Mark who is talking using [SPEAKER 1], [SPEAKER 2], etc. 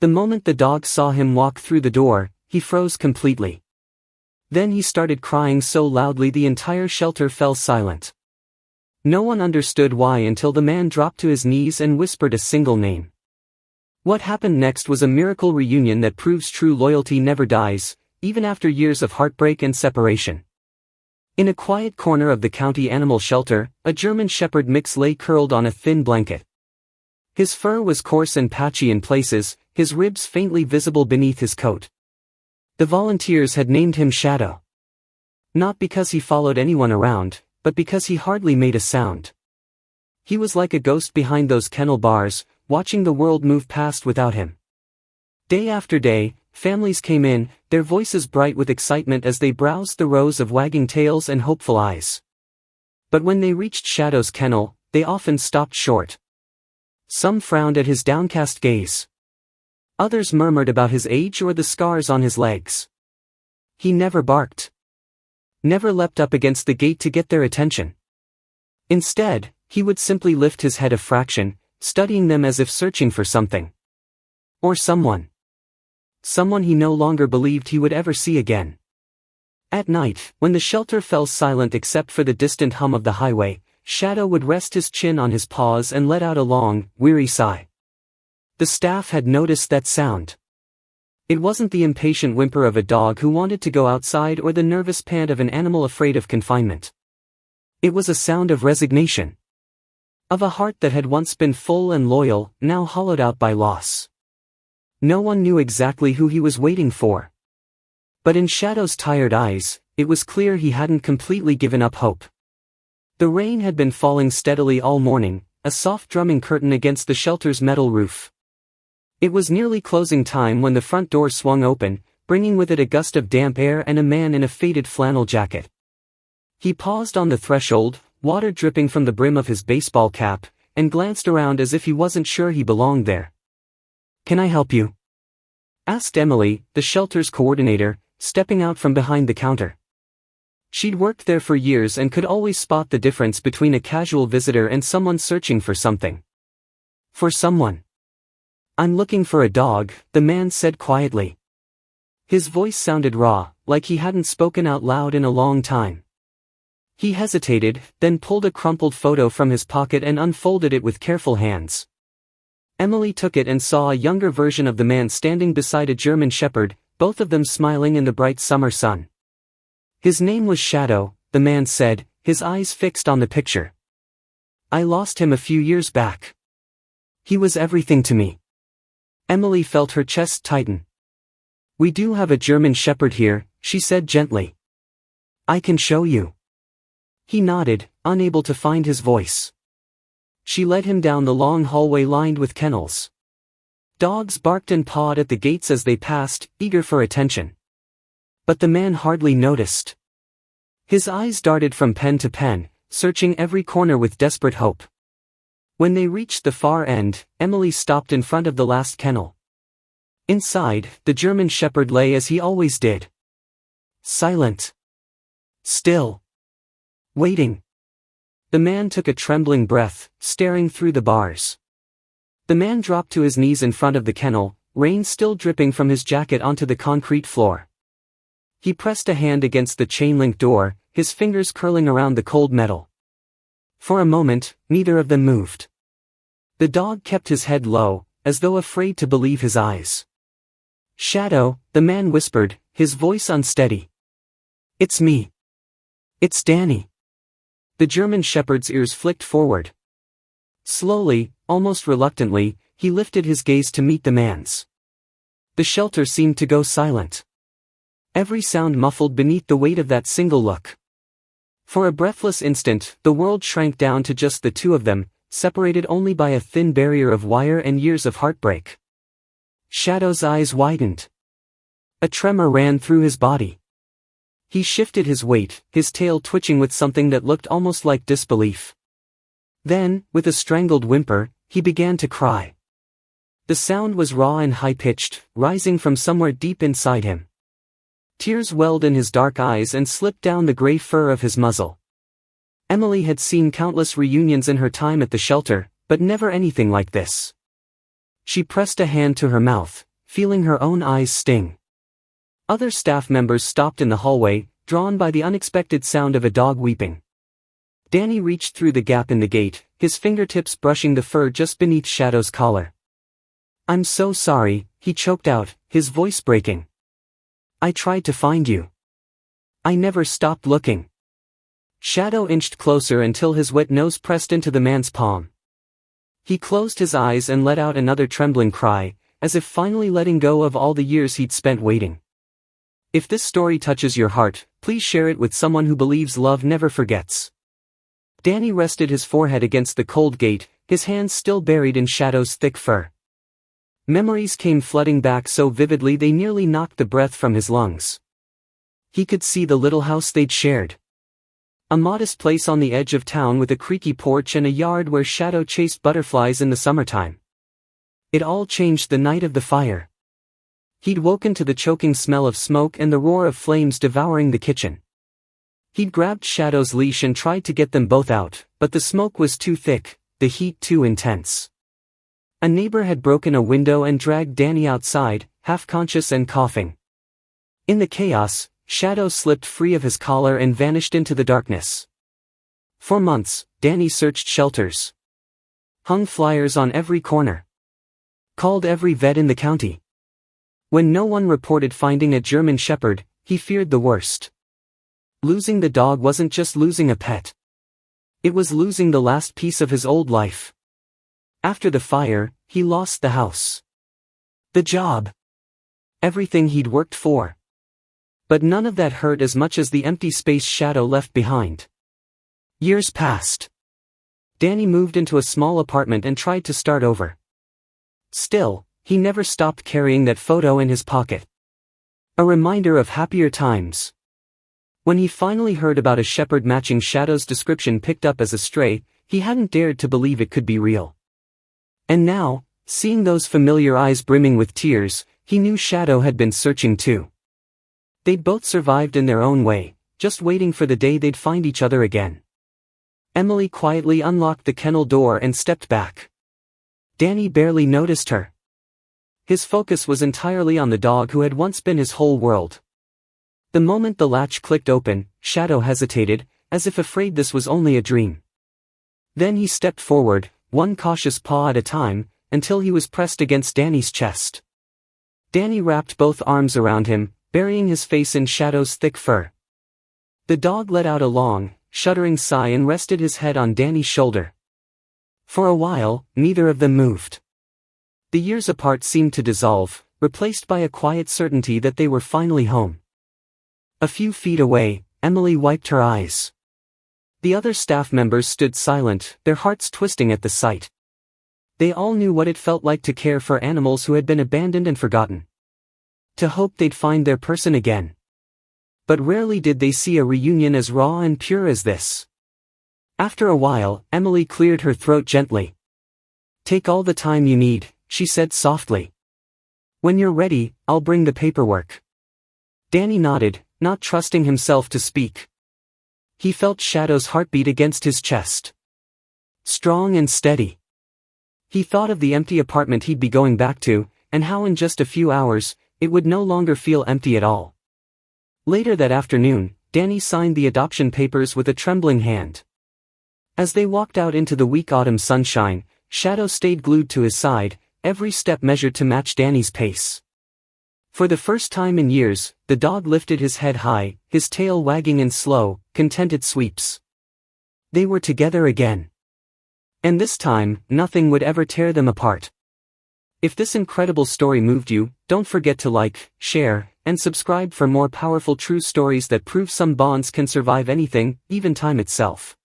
[SPEAKER 1] The moment the dog saw him walk through the door, he froze completely. Then he started crying so loudly the entire shelter fell silent. No one understood why until the man dropped to his knees and whispered a single name. What happened next was a miracle reunion that proves true loyalty never dies, even after years of heartbreak and separation. In a quiet corner of the county animal shelter, a German Shepherd mix lay curled on a thin blanket. His fur was coarse and patchy in places, his ribs faintly visible beneath his coat. The volunteers had named him Shadow. Not because he followed anyone around, but because he hardly made a sound. He was like a ghost behind those kennel bars, watching the world move past without him. Day after day, families came in, their voices bright with excitement as they browsed the rows of wagging tails and hopeful eyes. But when they reached Shadow's kennel, they often stopped short. Some frowned at his downcast gaze. Others murmured about his age or the scars on his legs. He never barked. Never leapt up against the gate to get their attention. Instead, he would simply lift his head a fraction, studying them as if searching for something. Or someone. Someone he no longer believed he would ever see again. At night, when the shelter fell silent except for the distant hum of the highway, Shadow would rest his chin on his paws and let out a long, weary sigh. The staff had noticed that sound. It wasn't the impatient whimper of a dog who wanted to go outside or the nervous pant of an animal afraid of confinement. It was a sound of resignation. Of a heart that had once been full and loyal, now hollowed out by loss. No one knew exactly who he was waiting for. But in Shadow's tired eyes, it was clear he hadn't completely given up hope. The rain had been falling steadily all morning, a soft drumming curtain against the shelter's metal roof. It was nearly closing time when the front door swung open, bringing with it a gust of damp air and a man in a faded flannel jacket. He paused on the threshold, water dripping from the brim of his baseball cap, and glanced around as if he wasn't sure he belonged there. "Can I help you?" asked Emily, the shelter's coordinator, stepping out from behind the counter. She'd worked there for years and could always spot the difference between a casual visitor and someone searching for something. "For someone." "I'm looking for a dog," the man said quietly. His voice sounded raw, like he hadn't spoken out loud in a long time. He hesitated, then pulled a crumpled photo from his pocket and unfolded it with careful hands. Emily took it and saw a younger version of the man standing beside a German Shepherd, both of them smiling in the bright summer sun. "His name was Shadow," the man said, his eyes fixed on the picture. "I lost him a few years back. He was everything to me." Emily felt her chest tighten. "We do have a German Shepherd here," she said gently. "I can show you." He nodded, unable to find his voice. She led him down the long hallway lined with kennels. Dogs barked and pawed at the gates as they passed, eager for attention. But the man hardly noticed. His eyes darted from pen to pen, searching every corner with desperate hope. When they reached the far end, Emily stopped in front of the last kennel. Inside, the German Shepherd lay as he always did. Silent. Still. Waiting. The man took a trembling breath, staring through the bars. The man dropped to his knees in front of the kennel, rain still dripping from his jacket onto the concrete floor. He pressed a hand against the chain-link door, his fingers curling around the cold metal. For a moment, neither of them moved. The dog kept his head low, as though afraid to believe his eyes. "Shadow," the man whispered, his voice unsteady. "It's me. It's Danny." The German Shepherd's ears flicked forward. Slowly, almost reluctantly, he lifted his gaze to meet the man's. The shelter seemed to go silent. Every sound muffled beneath the weight of that single look. For a breathless instant, the world shrank down to just the two of them, separated only by a thin barrier of wire and years of heartbreak. Shadow's eyes widened. A tremor ran through his body. He shifted his weight, his tail twitching with something that looked almost like disbelief. Then, with a strangled whimper, he began to cry. The sound was raw and high-pitched, rising from somewhere deep inside him. Tears welled in his dark eyes and slipped down the gray fur of his muzzle. Emily had seen countless reunions in her time at the shelter, but never anything like this. She pressed a hand to her mouth, feeling her own eyes sting. Other staff members stopped in the hallway, drawn by the unexpected sound of a dog weeping. Danny reached through the gap in the gate, his fingertips brushing the fur just beneath Shadow's collar. "I'm so sorry," he choked out, his voice breaking. "I tried to find you. I never stopped looking." Shadow inched closer until his wet nose pressed into the man's palm. He closed his eyes and let out another trembling cry, as if finally letting go of all the years he'd spent waiting. If this story touches your heart, please share it with someone who believes love never forgets. Danny rested his forehead against the cold gate, his hands still buried in Shadow's thick fur. Memories came flooding back so vividly they nearly knocked the breath from his lungs. He could see the little house they'd shared. A modest place on the edge of town with a creaky porch and a yard where Shadow chased butterflies in the summertime. It all changed the night of the fire. He'd woken to the choking smell of smoke and the roar of flames devouring the kitchen. He'd grabbed Shadow's leash and tried to get them both out, but the smoke was too thick, the heat too intense. A neighbor had broken a window and dragged Danny outside, half-conscious and coughing. In the chaos, Shadow slipped free of his collar and vanished into the darkness. For months, Danny searched shelters. Hung flyers on every corner. Called every vet in the county. When no one reported finding a German Shepherd, he feared the worst. Losing the dog wasn't just losing a pet. It was losing the last piece of his old life. After the fire, he lost the house. The job. Everything he'd worked for. But none of that hurt as much as the empty space Shadow left behind. Years passed. Danny moved into a small apartment and tried to start over. Still, he never stopped carrying that photo in his pocket. A reminder of happier times. When he finally heard about a shepherd matching Shadow's description picked up as a stray, he hadn't dared to believe it could be real. And now, seeing those familiar eyes brimming with tears, he knew Shadow had been searching too. They'd both survived in their own way, just waiting for the day they'd find each other again. Emily quietly unlocked the kennel door and stepped back. Danny barely noticed her. His focus was entirely on the dog who had once been his whole world. The moment the latch clicked open, Shadow hesitated, as if afraid this was only a dream. Then he stepped forward, one cautious paw at a time, until he was pressed against Danny's chest. Danny wrapped both arms around him, burying his face in Shadow's thick fur. The dog let out a long, shuddering sigh and rested his head on Danny's shoulder. For a while, neither of them moved. The years apart seemed to dissolve, replaced by a quiet certainty that they were finally home. A few feet away, Emily wiped her eyes. The other staff members stood silent, their hearts twisting at the sight. They all knew what it felt like to care for animals who had been abandoned and forgotten. To hope they'd find their person again. But rarely did they see a reunion as raw and pure as this. After a while, Emily cleared her throat gently. "Take all the time you need," she said softly. "When you're ready, I'll bring the paperwork." Danny nodded, not trusting himself to speak. He felt Shadow's heartbeat against his chest. Strong and steady. He thought of the empty apartment he'd be going back to, and how in just a few hours, it would no longer feel empty at all. Later that afternoon, Danny signed the adoption papers with a trembling hand. As they walked out into the weak autumn sunshine, Shadow stayed glued to his side, every step measured to match Danny's pace. For the first time in years, the dog lifted his head high, his tail wagging in slow, contented sweeps. They were together again. And this time, nothing would ever tear them apart. If this incredible story moved you, don't forget to like, share, and subscribe for more powerful true stories that prove some bonds can survive anything, even time itself.